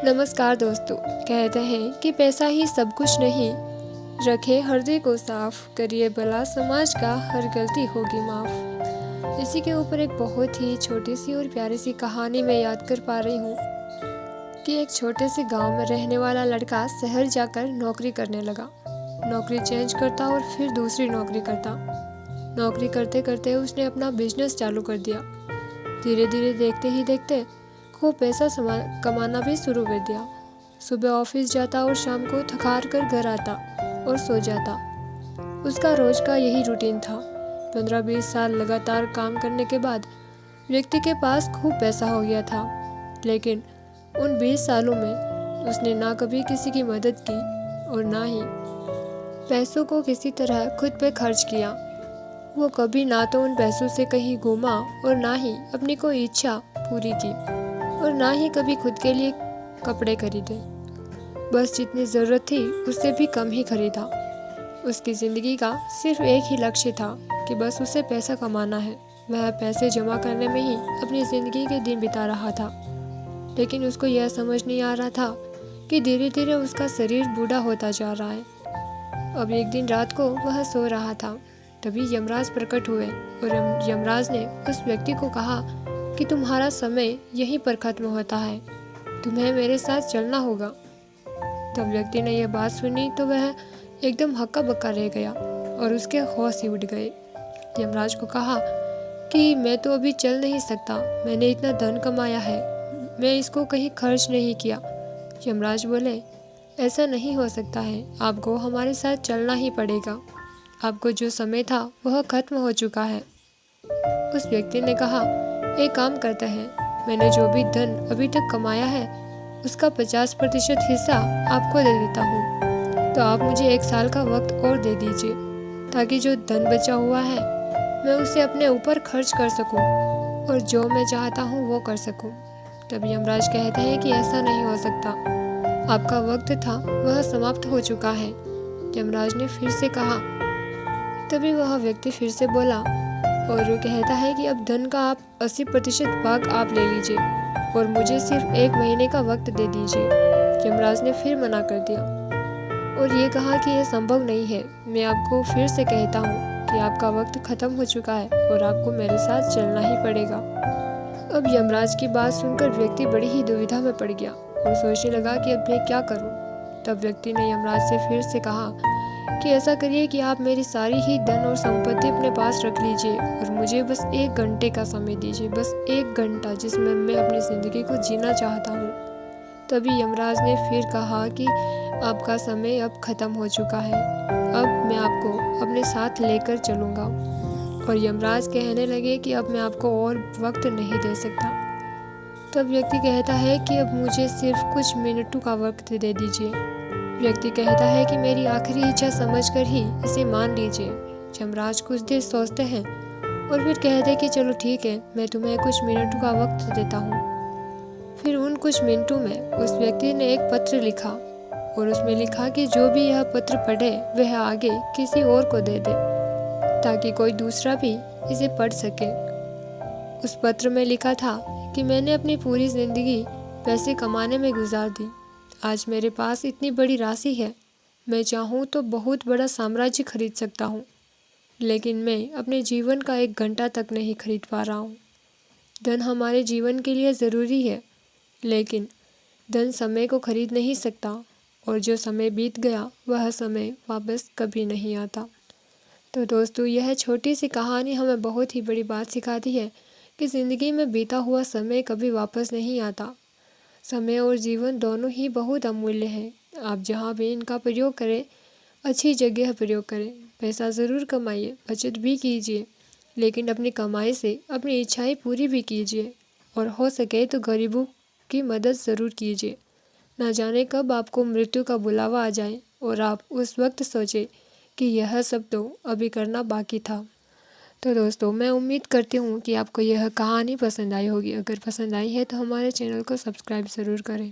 नमस्कार दोस्तों। कहते हैं कि पैसा ही सब कुछ नहीं, रखे हृदय को साफ, करिए भला समाज का हर गलती होगी माफ। इसी के ऊपर एक बहुत ही छोटी सी और प्यारी सी कहानी मैं याद कर पा रही हूँ कि एक छोटे से गांव में रहने वाला लड़का शहर जाकर नौकरी करने लगा। नौकरी चेंज करता और फिर दूसरी नौकरी करता। नौकरी करते करते उसने अपना बिजनेस चालू कर दिया। धीरे धीरे देखते ही देखते खूब पैसा कमाना भी शुरू कर दिया। सुबह ऑफिस जाता और शाम को थक कर घर आता और सो जाता। उसका रोज का यही रूटीन था। 15-20 साल लगातार काम करने के बाद व्यक्ति के पास खूब पैसा हो गया था, लेकिन उन 20 सालों में उसने ना कभी किसी की मदद की और ना ही पैसों को किसी तरह खुद पे खर्च किया। वो कभी ना तो उन पैसों से कहीं घूमा और ना ही अपनी कोई इच्छा पूरी की और ना ही कभी खुद के लिए कपड़े खरीदे। बस जितनी ज़रूरत थी उससे भी कम ही खरीदा। उसकी ज़िंदगी का सिर्फ एक ही लक्ष्य था कि बस उसे पैसा कमाना है। वह पैसे जमा करने में ही अपनी ज़िंदगी के दिन बिता रहा था, लेकिन उसको यह समझ नहीं आ रहा था कि धीरे धीरे उसका शरीर बूढ़ा होता जा रहा है। अब एक दिन रात को वह सो रहा था, तभी यमराज प्रकट हुए और यमराज ने उस व्यक्ति को कहा कि तुम्हारा समय यहीं पर खत्म होता है, तुम्हें मेरे साथ चलना होगा। तब व्यक्ति ने यह बात सुनी तो वह एकदम हक्का बक्का रह गया और उसके होश ही उड़ गए। यमराज को कहा कि मैं तो अभी चल नहीं सकता, मैंने इतना धन कमाया है, मैं इसको कहीं खर्च नहीं किया। यमराज बोले, ऐसा नहीं हो सकता है, आपको हमारे साथ चलना ही पड़ेगा। आपको जो समय था वह खत्म हो चुका है। उस व्यक्ति ने कहा, एक काम करते हैं, मैंने जो भी धन अभी तक कमाया है उसका 50% हिस्सा आपको दे देता हूँ, तो आप मुझे 1 साल का वक्त और दे दीजिए ताकि जो धन बचा हुआ है मैं उसे अपने ऊपर खर्च कर सकूँ और जो मैं चाहता हूँ वो कर सकूँ। तब यमराज कहते हैं कि ऐसा नहीं हो सकता, आपका वक्त था वह समाप्त हो चुका है। यमराज ने फिर से कहा। तभी वह व्यक्ति फिर से बोला और वो कहता है कि अब धन का आप 80% भाग आप ले लीजिए और मुझे सिर्फ 1 महीने का वक्त दे दीजिए। यमराज ने फिर मना कर दिया और ये कहा कि यह संभव नहीं है, मैं आपको फिर से कहता हूँ कि आपका वक्त खत्म हो चुका है और आपको मेरे साथ चलना ही पड़ेगा। अब यमराज की बात सुनकर व्यक्ति बड़ी ही दुविधा में पड़ गया और सोचने लगा कि अब मैं क्या करूँ। तब व्यक्ति ने यमराज से फिर से कहा कि ऐसा करिए कि आप मेरी सारी ही धन और संपत्ति अपने पास रख लीजिए और मुझे बस 1 घंटे का समय दीजिए, बस 1 घंटा जिसमें मैं अपनी ज़िंदगी को जीना चाहता हूँ। तभी यमराज ने फिर कहा कि आपका समय अब ख़त्म हो चुका है, अब मैं आपको अपने साथ लेकर चलूँगा। और यमराज कहने लगे कि अब मैं आपको और वक्त नहीं दे सकता। तब व्यक्ति कहता है कि अब मुझे सिर्फ कुछ मिनटों का वक्त दे दीजिए। व्यक्ति कहता है कि मेरी आखिरी इच्छा समझकर ही इसे मान लीजिए। यमराज कुछ देर सोचते हैं और फिर कहते हैं कि चलो ठीक है, मैं तुम्हें कुछ मिनटों का वक्त देता हूँ। फिर उन कुछ मिनटों में उस व्यक्ति ने एक पत्र लिखा और उसमें लिखा कि जो भी यह पत्र पढ़े वह आगे किसी और को दे दे ताकि कोई दूसरा भी इसे पढ़ सके। उस पत्र में लिखा था कि मैंने अपनी पूरी जिंदगी पैसे कमाने में गुजार दी। आज मेरे पास इतनी बड़ी राशि है, मैं चाहूँ तो बहुत बड़ा साम्राज्य खरीद सकता हूँ, लेकिन मैं अपने जीवन का 1 घंटा तक नहीं खरीद पा रहा हूँ। धन हमारे जीवन के लिए ज़रूरी है, लेकिन धन समय को खरीद नहीं सकता और जो समय बीत गया वह समय वापस कभी नहीं आता। तो दोस्तों, यह छोटी सी कहानी हमें बहुत ही बड़ी बात सिखाती है कि ज़िंदगी में बीता हुआ समय कभी वापस नहीं आता। समय और जीवन दोनों ही बहुत अमूल्य हैं। आप जहाँ भी इनका प्रयोग करें, अच्छी जगह प्रयोग करें। पैसा ज़रूर कमाइए, बचत भी कीजिए, लेकिन अपनी कमाई से अपनी इच्छाएं पूरी भी कीजिए और हो सके तो गरीबों की मदद ज़रूर कीजिए। ना जाने कब आपको मृत्यु का बुलावा आ जाए और आप उस वक्त सोचें कि यह सब तो अभी करना बाकी था। तो दोस्तों, मैं उम्मीद करती हूँ कि आपको यह कहानी पसंद आई होगी। अगर पसंद आई है तो हमारे चैनल को सब्सक्राइब ज़रूर करें।